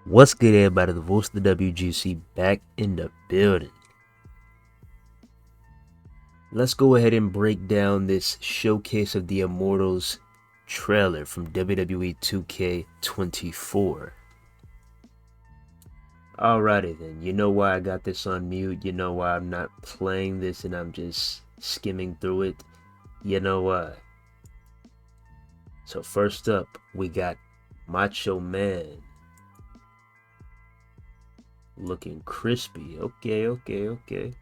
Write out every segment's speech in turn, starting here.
What's good, everybody? The voice of the WGC back in the building. Let's go ahead and break down this Showcase of the Immortals trailer from WWE 2K24. Alrighty then, you know why I got this on mute, you know why I'm not playing this and I'm just skimming through it, you know why. So first up, we got Macho Man. Looking crispy. Okay.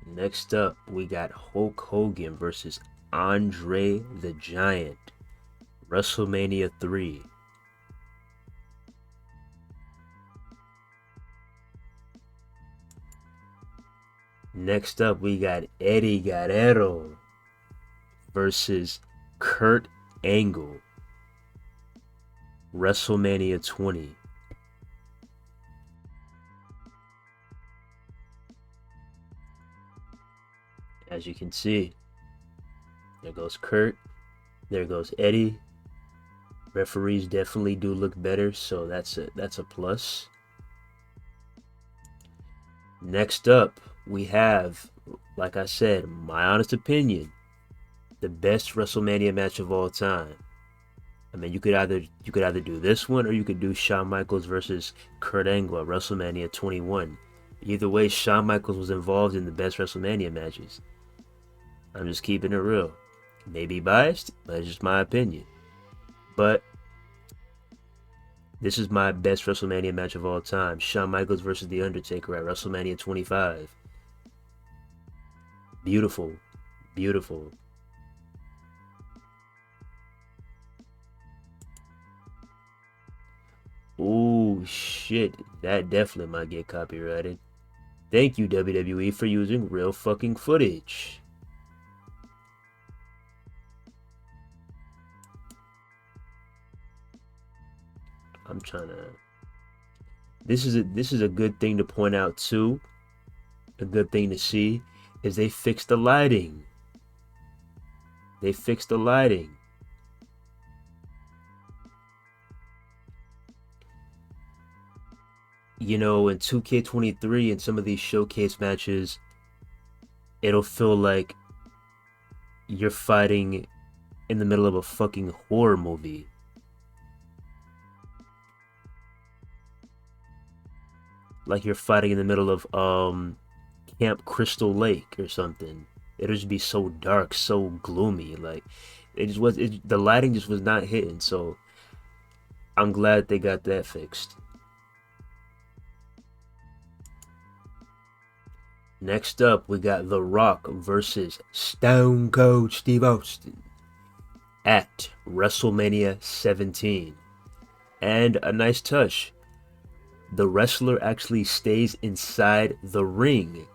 Next up, we got Hulk Hogan versus Andre the Giant. WrestleMania 3. Next up, we got Eddie Guerrero versus Kurt Angle. WrestleMania 20. As you can see, there goes Kurt, there goes Eddie. Referees definitely do look better, so that's a plus. Next up, we have, like I said, my honest opinion, the best WrestleMania match of all time. I mean, you could either do this one or you could do Shawn Michaels versus Kurt Angle at WrestleMania 21. Either way, Shawn Michaels was involved in the best WrestleMania matches. I'm just keeping it real. Maybe biased, but it's just my opinion. But this is my best WrestleMania match of all time. Shawn Michaels versus The Undertaker at WrestleMania 25. Beautiful. Ooh, shit. That definitely might get copyrighted. Thank you, WWE, for using real fucking footage. I'm trying to... This is a good thing to point out too. A good thing to see is they fixed the lighting. You know, in 2K23 and some of these showcase matches, it'll feel like you're fighting in the middle of a fucking horror movie. Like you're fighting in the middle of Camp Crystal Lake or something. It'll just be so dark, so gloomy. Like the lighting just was not hitting. So I'm glad they got that fixed. Next up, we got The Rock versus Stone Cold Steve Austin at WrestleMania 17. And a nice touch, the wrestler actually stays inside the ring.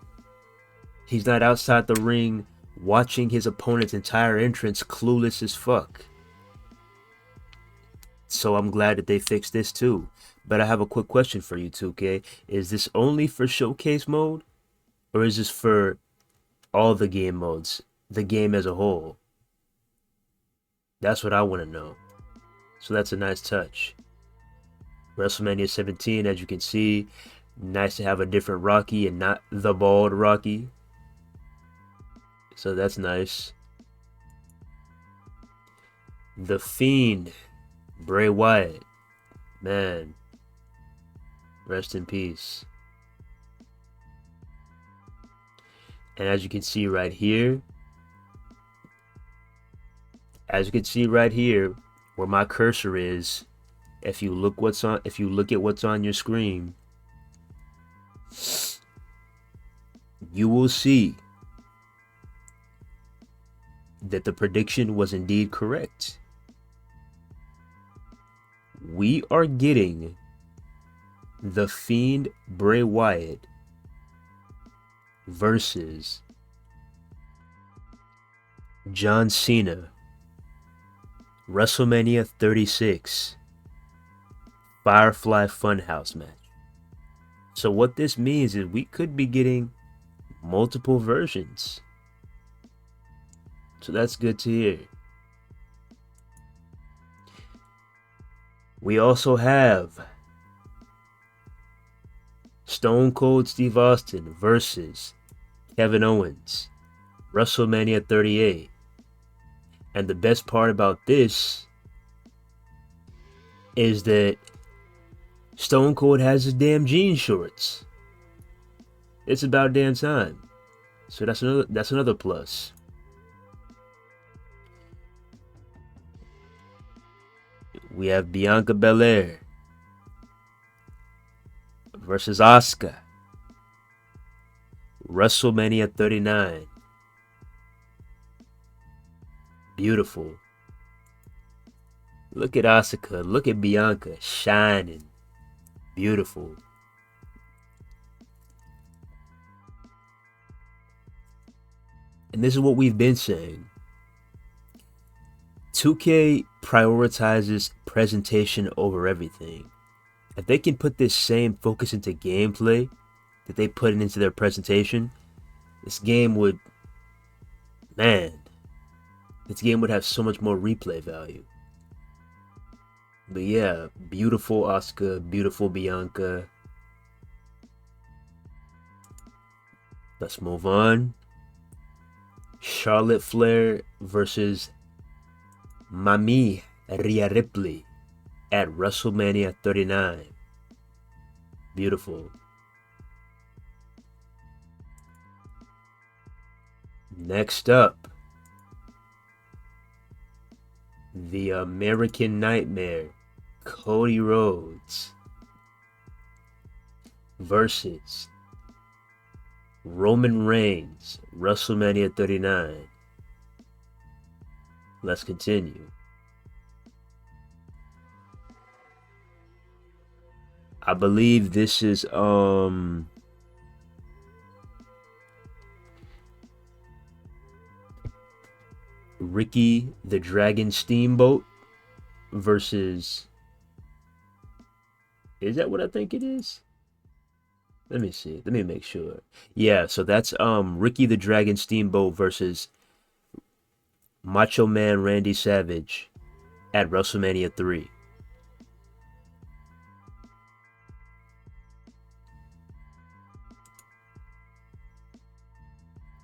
He's not outside the ring watching his opponent's entire entrance clueless as fuck. So I'm glad that they fixed this too. But I have a quick question for you, 2K. Is this only for showcase mode? Or is this for all the game modes? The game as a whole? That's what I want to know. So that's a nice touch. WrestleMania 17, as you can see, nice to have a different Rocky and not the bald Rocky. So that's nice. The Fiend, Bray Wyatt. Man, rest in peace. And as you can see right here, where my cursor is, if you look at what's on your screen, you will see that the prediction was indeed correct. We are getting The Fiend Bray Wyatt versus John Cena, WrestleMania 36, Firefly funhouse match. So what this means is we could be getting multiple versions. So that's good to hear. We also have Stone Cold Steve Austin versus Kevin Owens, WrestleMania 38. And the best part about this is that Stone Cold has his damn jean shorts. It's about damn time. So that's another plus. We have Bianca Belair versus Asuka, WrestleMania 39. Beautiful. Look at Asuka. Look at Bianca shining. Beautiful. And this is what we've been saying. 2K prioritizes presentation over everything. If they can put this same focus into gameplay that they put into their presentation, this game would have so much more replay value. But yeah, beautiful Asuka, beautiful Bianca. Let's move on. Charlotte Flair versus Mami Rhea Ripley at WrestleMania 39. Beautiful. Next up, the American Nightmare, Cody Rhodes versus Roman Reigns, WrestleMania 39. Let's continue. I believe this is Ricky the Dragon Steamboat versus, is that what I think it is? Let me see. Let me make sure. Yeah, so that's Ricky the Dragon Steamboat versus Macho Man Randy Savage at WrestleMania 3.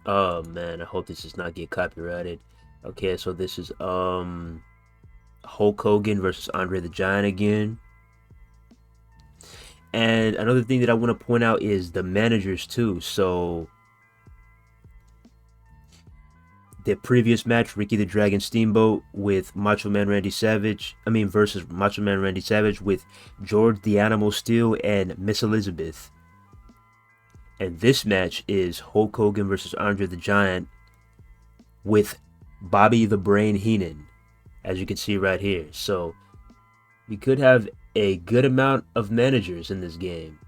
Oh man, I hope this does not get copyrighted. Okay, so this is Hulk Hogan versus Andre the Giant again. And another thing that I want to point out is the managers too. So the previous match, Ricky the Dragon Steamboat with Macho Man Randy Savage, versus Macho Man Randy Savage with George the Animal Steel and Miss Elizabeth. And this match is Hulk Hogan versus Andre the Giant with Bobby the Brain Heenan, as you can see right here. So we could have a good amount of managers in this game.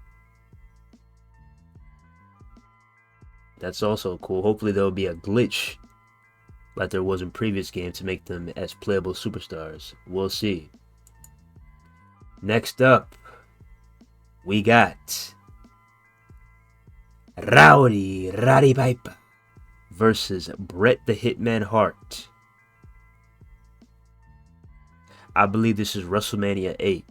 That's also cool. Hopefully there'll be a glitch like there was in previous games to make them as playable superstars. We'll see. Next up, we got Rowdy Roddy Piper versus Bret the Hitman Hart. I believe this is WrestleMania 8.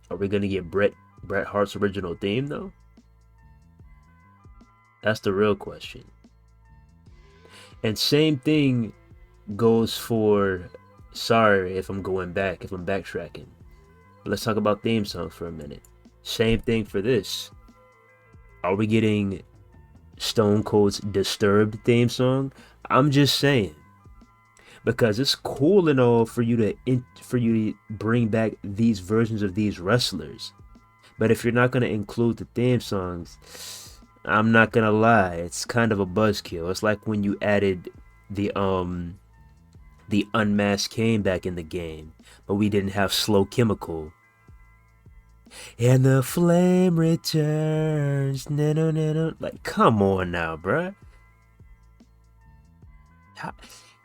Are we gonna get Bret Hart's original theme though? That's the real question. And same thing goes for, sorry if I'm backtracking. But let's talk about theme songs for a minute. Same thing for this. Are we getting Stone Cold's Disturbed theme song? I'm just saying. Because it's cool and all for you to bring back these versions of these wrestlers. But if you're not going to include the theme songs, I'm not going to lie, it's kind of a buzzkill. It's like when you added the Unmasked Kane back in the game, but we didn't have Slow Chemical. And the flame returns. Like, come on now, bruh.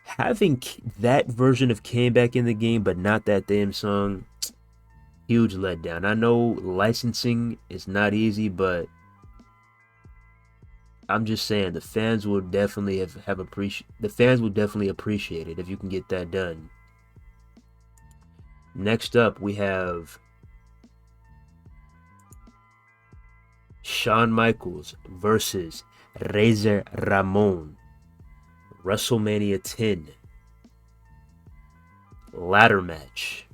Having that version of Kane back in the game, but not that theme song, huge letdown. I know licensing is not easy, but I'm just saying the fans will definitely the fans will definitely appreciate it if you can get that done. Next up, we have Shawn Michaels versus Razor Ramon, WrestleMania 10 ladder match.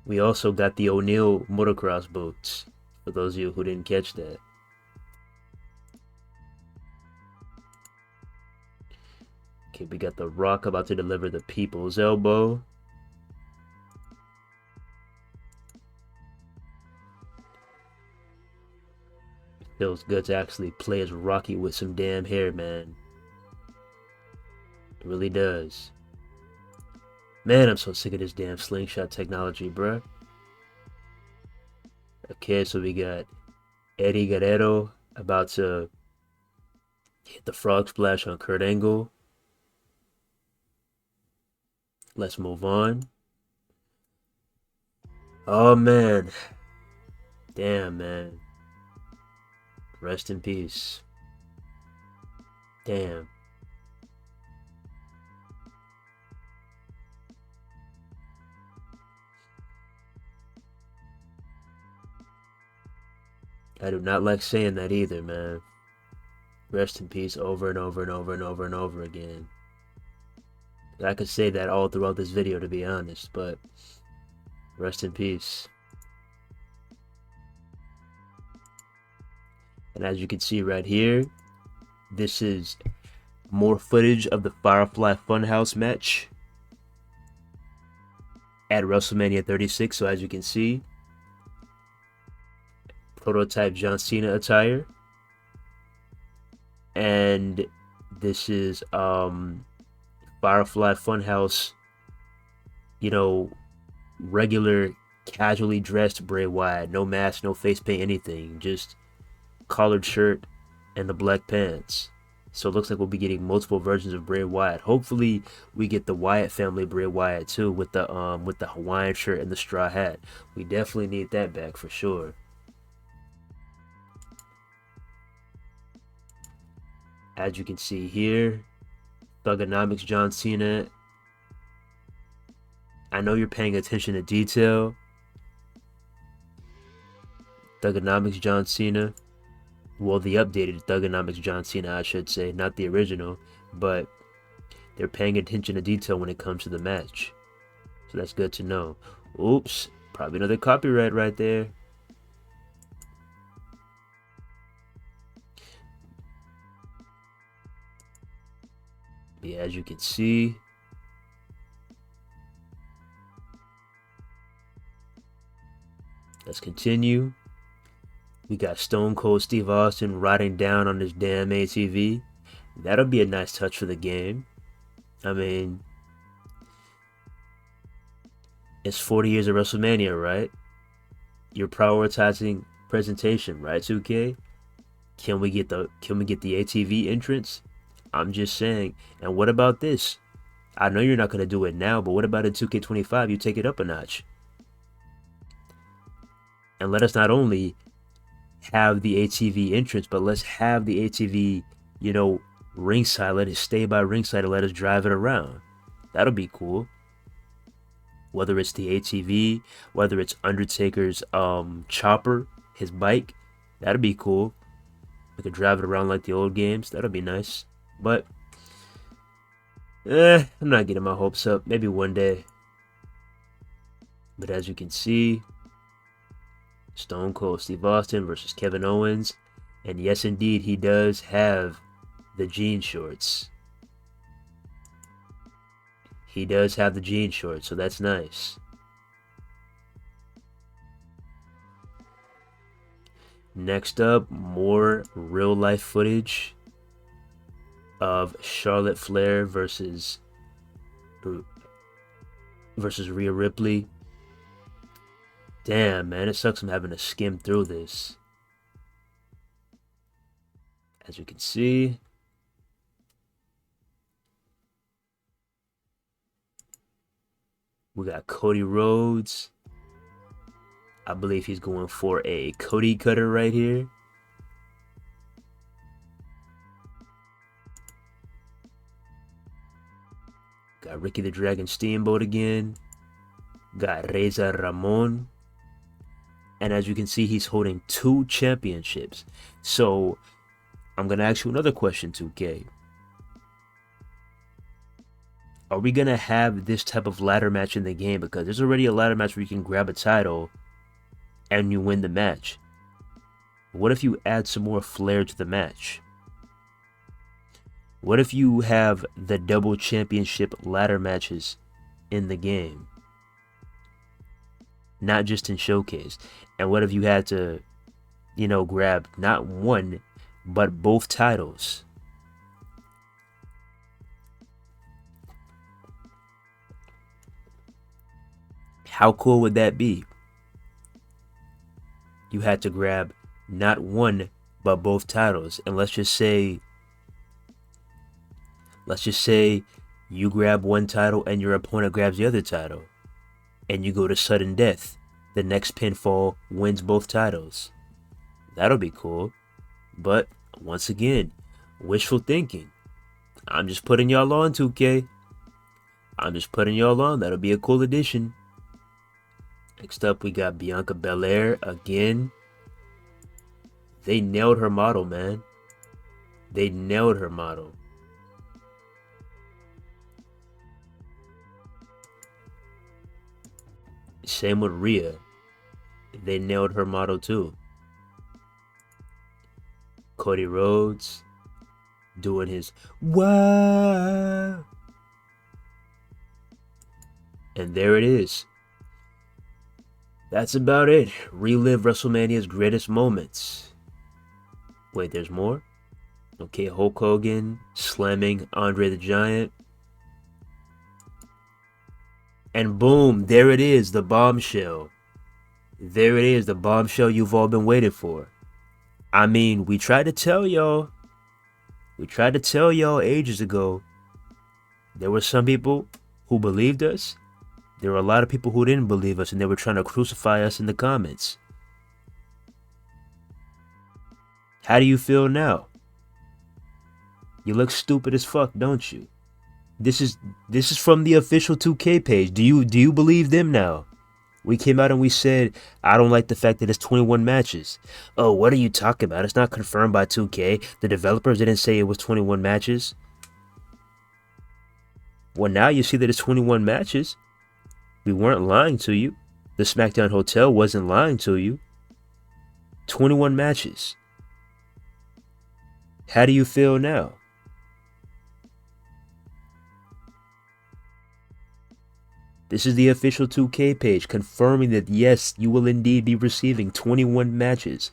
We also got the O'Neal motocross boots, for those of you who didn't catch that. Okay, we got The Rock about to deliver the People's Elbow. Feels good to actually play as Rocky with some damn hair, man. It really does. Man, I'm so sick of this damn slingshot technology, bruh. Okay, so we got Eddie Guerrero about to hit the frog splash on Kurt Angle. Let's move on. Oh, man. Damn, man. Rest in peace. Damn. I do not like saying that either, man. Rest in peace over and over and over and over and over again. I could say that all throughout this video, to be honest, but rest in peace. And as you can see right here, this is more footage of the Firefly Funhouse match at WrestleMania 36. So as you can see, prototype John Cena attire. And this is Firefly Funhouse, you know, regular casually dressed Bray Wyatt. No mask, no face paint, anything. Just collared shirt and the black pants. So it looks like we'll be getting multiple versions of Bray Wyatt. Hopefully we get the Wyatt family Bray Wyatt too, with the Hawaiian shirt and the straw hat. We definitely need that back for sure. As you can see here, Thugonomics John Cena. I know you're paying attention to detail. Thugonomics John Cena. Well, the updated Thugonomics John Cena, I should say, not the original, but they're paying attention to detail when it comes to the match. So that's good to know. Oops, probably another copyright right there. Yeah, as you can see, let's continue. We got Stone Cold Steve Austin riding down on this damn ATV. That'll be a nice touch for the game. I mean, it's 40 years of WrestleMania, right? You're prioritizing presentation, right, 2K? Can we get the ATV entrance? I'm just saying. And what about this? I know you're not going to do it now, but what about in 2K25? You take it up a notch. And let us not only have the ATV entrance, but let's have the ATV, ringside. Let it stay by ringside and let us drive it around. That'll be cool. Whether it's the ATV, whether it's Undertaker's chopper, his bike, that'll be cool. We could drive it around like the old games. That'll be nice. But I'm not getting my hopes up. Maybe one day. But as you can see, Stone Cold Steve Austin versus Kevin Owens. And yes, indeed, he does have the jean shorts. He does have the jean shorts, so that's nice. Next up, more real life footage of Charlotte Flair versus Rhea Ripley. Damn, man, it sucks I'm having to skim through this. As you can see, we got Cody Rhodes I believe he's going for a Cody cutter right here. Got Ricky the Dragon Steamboat again. Got Reza Ramon. And as you can see, he's holding 2 championships. So I'm going to ask you another question, 2K. Are we going to have this type of ladder match in the game? Because there's already a ladder match where you can grab a title and you win the match. What if you add some more flair to the match? What if you have the double championship ladder matches in the game? Not just in Showcase. And what if you had to, grab not one, but both titles? How cool would that be? You had to grab not one, but both titles. And let's just say you grab one title and your opponent grabs the other title. And you go to sudden death. The next pinfall wins both titles. That'll be cool. But once again, wishful thinking. I'm just putting y'all on, 2K. I'm just putting y'all on. That'll be a cool addition. Next up, we got Bianca Belair again. They nailed her model, man. They nailed her model. Same with Rhea. They nailed her model too. Cody Rhodes doing his wow. And there it is. That's about it. Relive WrestleMania's greatest moments. Wait, there's more? Okay, Hulk Hogan slamming Andre the Giant. And boom, there it is, the bombshell. There it is, the bombshell you've all been waiting for. I mean, we tried to tell y'all. We tried to tell y'all ages ago. There were some people who believed us. There were a lot of people who didn't believe us, and they were trying to crucify us in the comments. How do you feel now? You look stupid as fuck, don't you? This is from the official 2K page. Do you believe them now? We came out and we said, I don't like the fact that it's 21 matches. Oh, what are you talking about? It's not confirmed by 2K. The developers didn't say it was 21 matches. Well, now you see that it's 21 matches. We weren't lying to you. The SmackDown Hotel wasn't lying to you. 21 matches. How do you feel now? This is the official 2K page confirming that yes, you will indeed be receiving 21 matches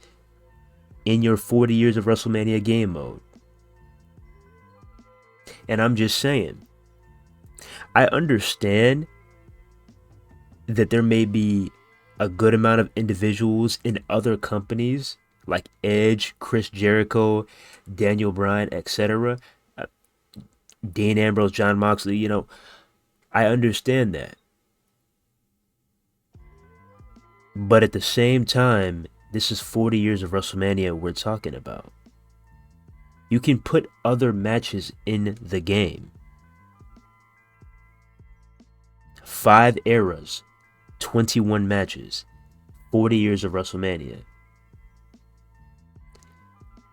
in your 40 years of WrestleMania game mode. And I'm just saying, I understand that there may be a good amount of individuals in other companies like Edge, Chris Jericho, Daniel Bryan, etc., Dean Ambrose, John Moxley, I understand that. But at the same time, this is 40 years of WrestleMania we're talking about. You can put other matches in the game. 5 eras, 21 matches, 40 years of WrestleMania.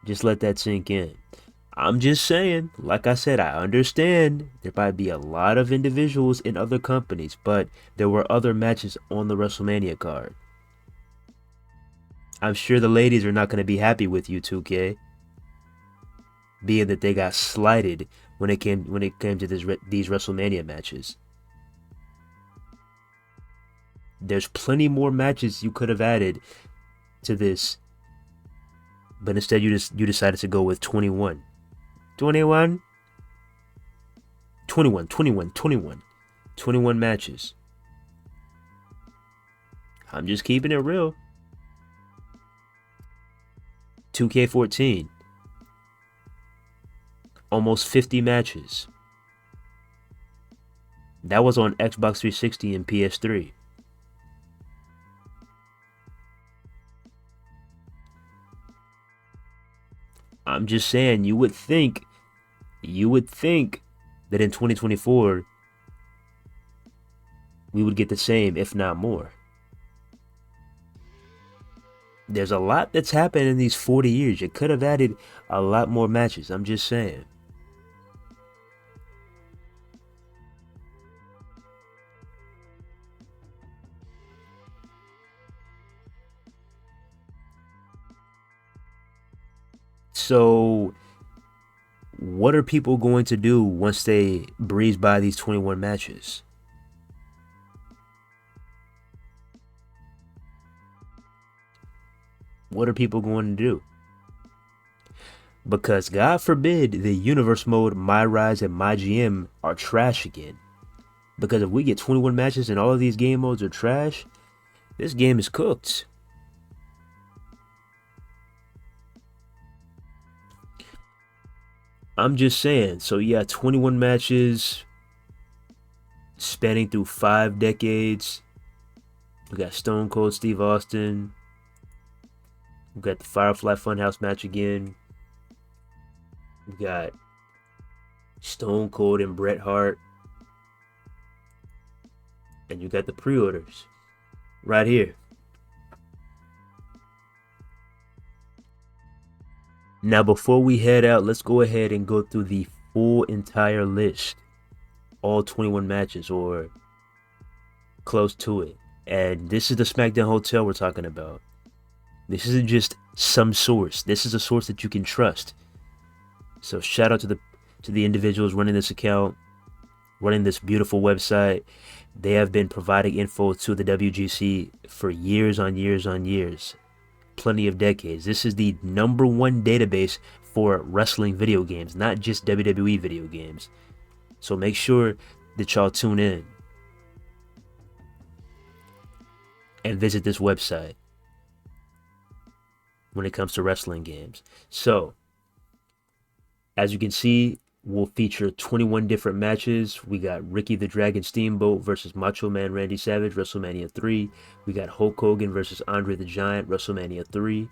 Just let that sink in. I'm just saying, like I said, I understand there might be a lot of individuals in other companies, but there were other matches on the WrestleMania card. I'm sure the ladies are not going to be happy with you, 2K, being that they got slighted when it came to these WrestleMania matches. There's plenty more matches you could have added to this, but instead you decided to go with 21. 21 matches. I'm just keeping it real. 2K14, almost 50 matches. That was on Xbox 360 and PS3. I'm just saying, you would think that in 2024 we would get the same, if not more. There's a lot that's happened in these 40 years. You could have added a lot more matches. I'm just saying. So, what are people going to do once they breeze by these 21 matches? What are people going to do? Because God forbid the universe mode, My Rise, and My GM are trash again. Because if we get 21 matches and all of these game modes are trash, this game is cooked. I'm just saying. So yeah, 21 matches spanning through 5 decades. We got Stone Cold Steve Austin. We got the Firefly Funhouse match again. We got Stone Cold and Bret Hart. And you got the pre-orders right here. Now, before we head out, let's go ahead and go through the full entire list. All 21 matches or close to it. And this is the SmackDown Hotel we're talking about. This isn't just some source. This is a source that you can trust. So shout out to the individuals running this account, running this beautiful website. They have been providing info to the WGC for years on years on years. Plenty of decades. This is the #1 database for wrestling video games, not just WWE video games. So make sure that y'all tune in and visit this website when it comes to wrestling games. So, as you can see, we'll feature 21 different matches. We got Ricky the Dragon Steamboat versus Macho Man Randy Savage, WrestleMania 3. We got Hulk Hogan versus Andre the Giant, WrestleMania 3.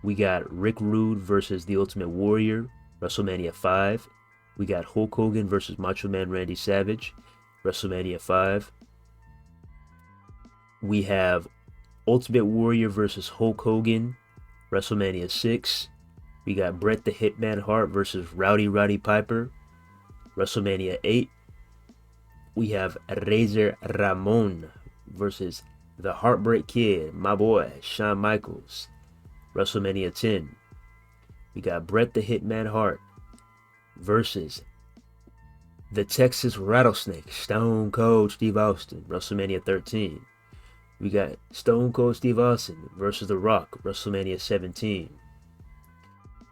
We got Rick Rude versus The Ultimate Warrior, WrestleMania 5. We got Hulk Hogan versus Macho Man Randy Savage, WrestleMania 5. We have Ultimate Warrior versus Hulk Hogan, WrestleMania 6. We got Bret the Hitman Hart versus Rowdy Roddy Piper, WrestleMania 8. We have Razor Ramon versus the Heartbreak Kid, my boy, Shawn Michaels, WrestleMania 10. We got Bret the Hitman Hart versus the Texas Rattlesnake, Stone Cold Steve Austin, WrestleMania 13. We got Stone Cold Steve Austin versus The Rock, WrestleMania 17.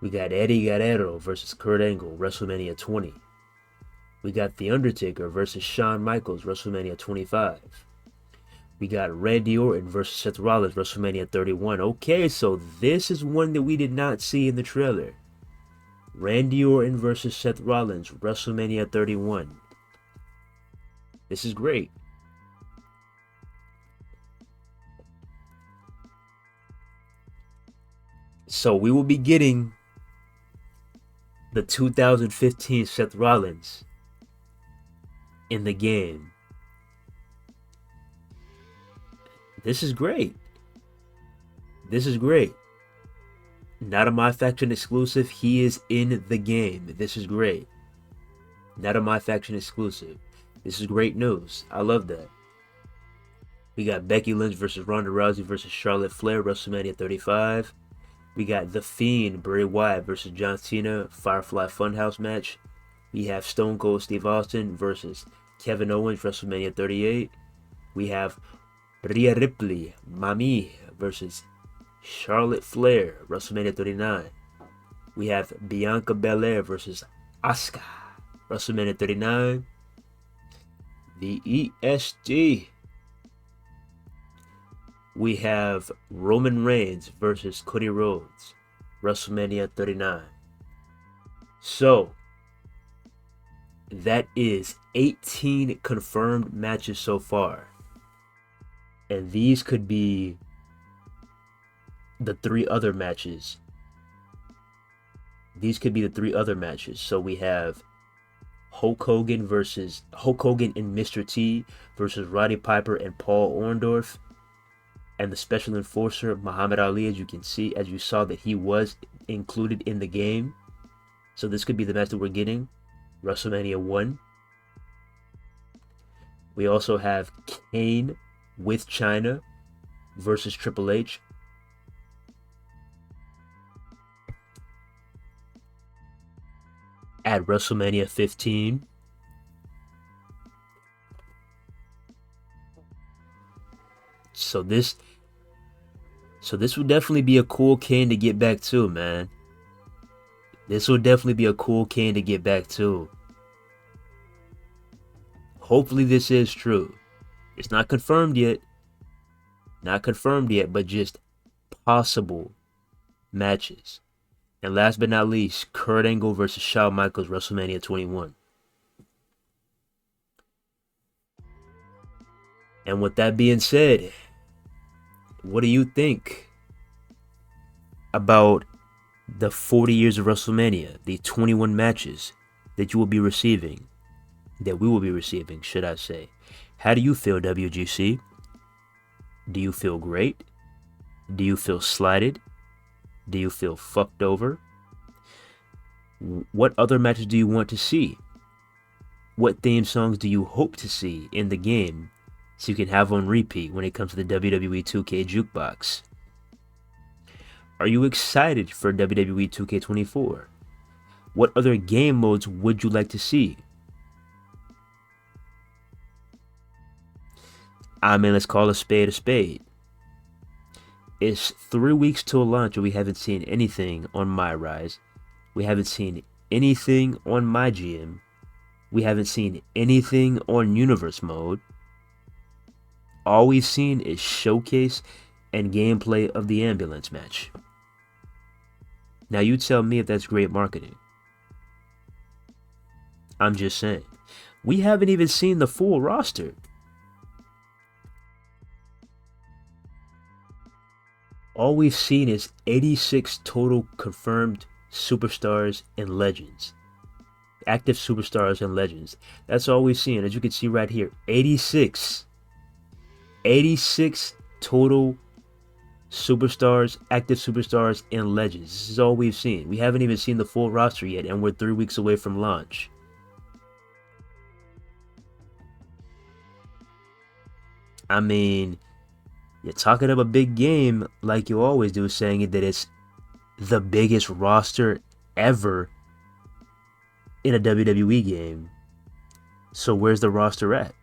We got Eddie Guerrero versus Kurt Angle, WrestleMania 20. We got The Undertaker versus Shawn Michaels, WrestleMania 25. We got Randy Orton versus Seth Rollins, WrestleMania 31. Okay, so this is one that we did not see in the trailer. Randy Orton versus Seth Rollins, WrestleMania 31. This is great. So we will be getting the 2015 Seth Rollins in the game. This is great. This is great. Not a My Faction exclusive. He is in the game. This is great. Not a My Faction exclusive. This is great news. I love that. We got Becky Lynch versus Ronda Rousey versus Charlotte Flair, WrestleMania 35. We got The Fiend, Bray Wyatt versus John Cena, Firefly Funhouse match. We have Stone Cold Steve Austin versus Kevin Owens, WrestleMania 38. We have Rhea Ripley, Mami versus Charlotte Flair, WrestleMania 39. We have Bianca Belair versus Asuka, WrestleMania 39. The ESG. We have Roman Reigns versus Cody Rhodes, WrestleMania 39. So, that is 18 confirmed matches so far. And these could be the three other matches. These could be the three other matches. So we have Hulk Hogan and Mr. T versus Roddy Piper and Paul Orndorff, and the special enforcer Muhammad Ali. As you saw that he was included in the game. So this could be the match that we're getting, WrestleMania 1. We also have Kane with China versus Triple H. At WrestleMania 15. So this would definitely be a cool Kane to get back to, man. This will definitely be a cool Kane to get back to. Hopefully this is true. It's not confirmed yet. But just possible matches. And last but not least, Kurt Angle versus Shawn Michaels, WrestleMania 21. And with that being said, what do you think about the 40 years of WrestleMania, the 21 matches that you will be receiving, that we will be receiving, should I say? How do you feel, WGC? Do you feel great? Do you feel slighted? Do you feel fucked over? What other matches do you want to see? What theme songs do you hope to see in the game so you can have on repeat when it comes to the WWE 2K jukebox? Are you excited for WWE 2K24? What other game modes would you like to see? I mean, let's call a spade a spade. It's 3 weeks till launch and we haven't seen anything on My Rise. We haven't seen anything on My GM. We haven't seen anything on Universe Mode. All we've seen is showcase and gameplay of the ambulance match. Now you tell me if that's great marketing. I'm just saying. We haven't even seen the full roster. All we've seen is 86 total confirmed superstars and legends. Active superstars and legends. That's all we've seen. As you can see right here, 86 total superstars, active superstars, and legends. This is all we've seen. We haven't even seen the full roster yet, and we're 3 weeks away from launch. I mean, you're talking up a big game like you always do, saying that it's the biggest roster ever in a WWE game. So where's the roster at?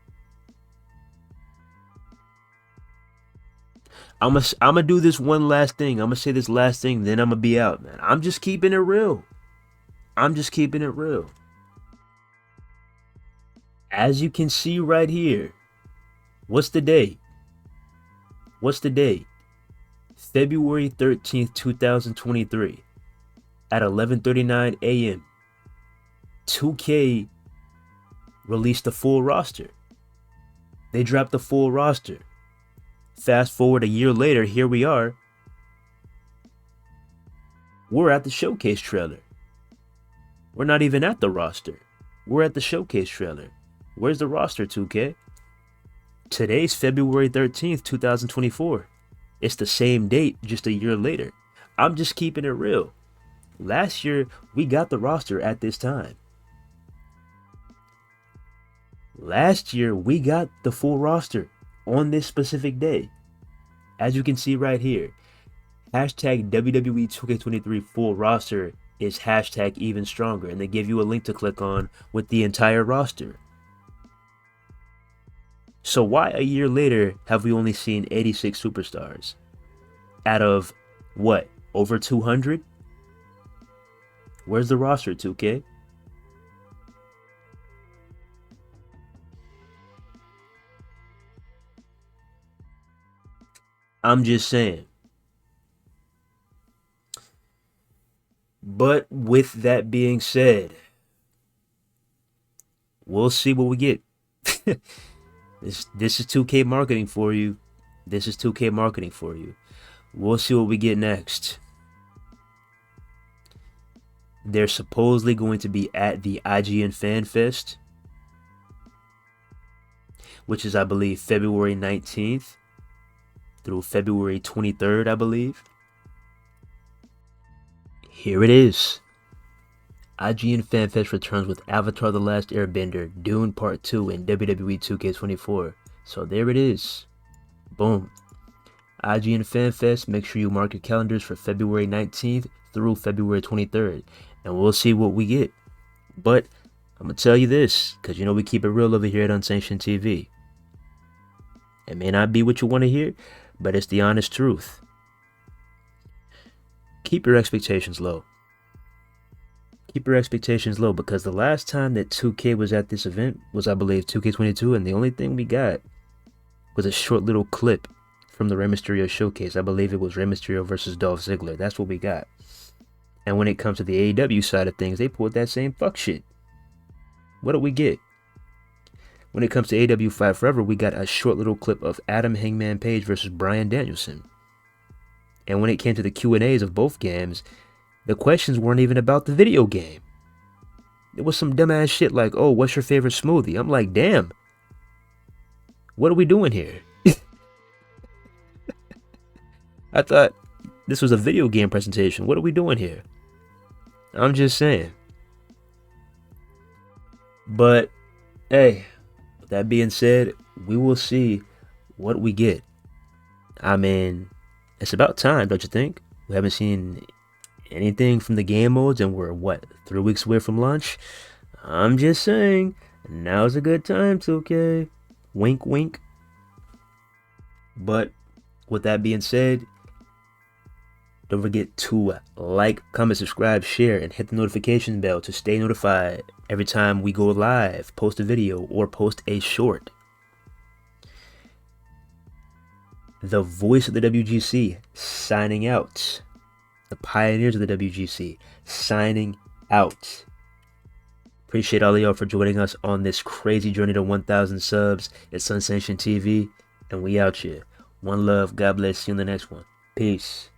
I'm gonna do this one last thing. I'm gonna say this last thing, then I'm gonna be out, man. I'm just keeping it real. As you can see right here, what's the date? February 13th, 2023 at 11:39 a.m. 2K released the full roster. They dropped the full roster. Fast forward a year later, here we are. We're at the showcase trailer. We're not even at the roster. We're at the showcase trailer. Where's the roster, 2K? Today's February 13th, 2024. It's the same date, just a year later. I'm just keeping it real. Last year, we got the roster at this time. Last year, we got the full roster on this specific day. As you can see right here, hashtag WWE 2K23 full roster is hashtag even stronger, and they give you a link to click on with the entire roster. So why a year later have we only seen 86 superstars? Out of, what, over 200? Where's the roster, 2K? I'm just saying. But with that being said, we'll see what we get. This is 2K marketing for you. We'll see what we get next. They're supposedly going to be at the IGN Fan Fest, which is, I believe, February 19th through February 23rd, I believe. Here it is. IGN Fan Fest returns with Avatar The Last Airbender, Dune Part 2, and WWE 2K24. So there it is. Boom. IGN Fan Fest, make sure you mark your calendars for February 19th through February 23rd. And we'll see what we get. But I'm going to tell you this, because you know we keep it real over here at Unsanctioned TV. It may not be what you want to hear, but it's the honest truth. Keep your expectations low. Keep your expectations low, because the last time that 2K was at this event was, I believe, 2K22, and the only thing we got was a short little clip from the Rey Mysterio showcase. I believe it was Rey Mysterio versus Dolph Ziggler. That's what we got. And when it comes to the AEW side of things, they pulled that same fuck shit. What do we get? When it comes to AEW Fight Forever, we got a short little clip of Adam Hangman Page versus Bryan Danielson. And when it came to the Q&As of both games, the questions weren't even about the video game. It was some dumbass shit like, oh, what's your favorite smoothie? I'm like, damn. What are we doing here? I thought this was a video game presentation. What are we doing here? I'm just saying. But, hey, with that being said, we will see what we get. I mean, it's about time, don't you think? We haven't seen anything from the game modes, and we're, 3 weeks away from launch? I'm just saying, now's a good time, 2K. Wink, wink. But, with that being said, don't forget to like, comment, subscribe, share, and hit the notification bell to stay notified every time we go live, post a video, or post a short. The voice of the WGC signing out. The pioneers of the WGC signing out. Appreciate all of y'all for joining us on this crazy journey to 1,000 subs. It's Unsanctioned TV, and we out here. One love. God bless. See you in the next one. Peace.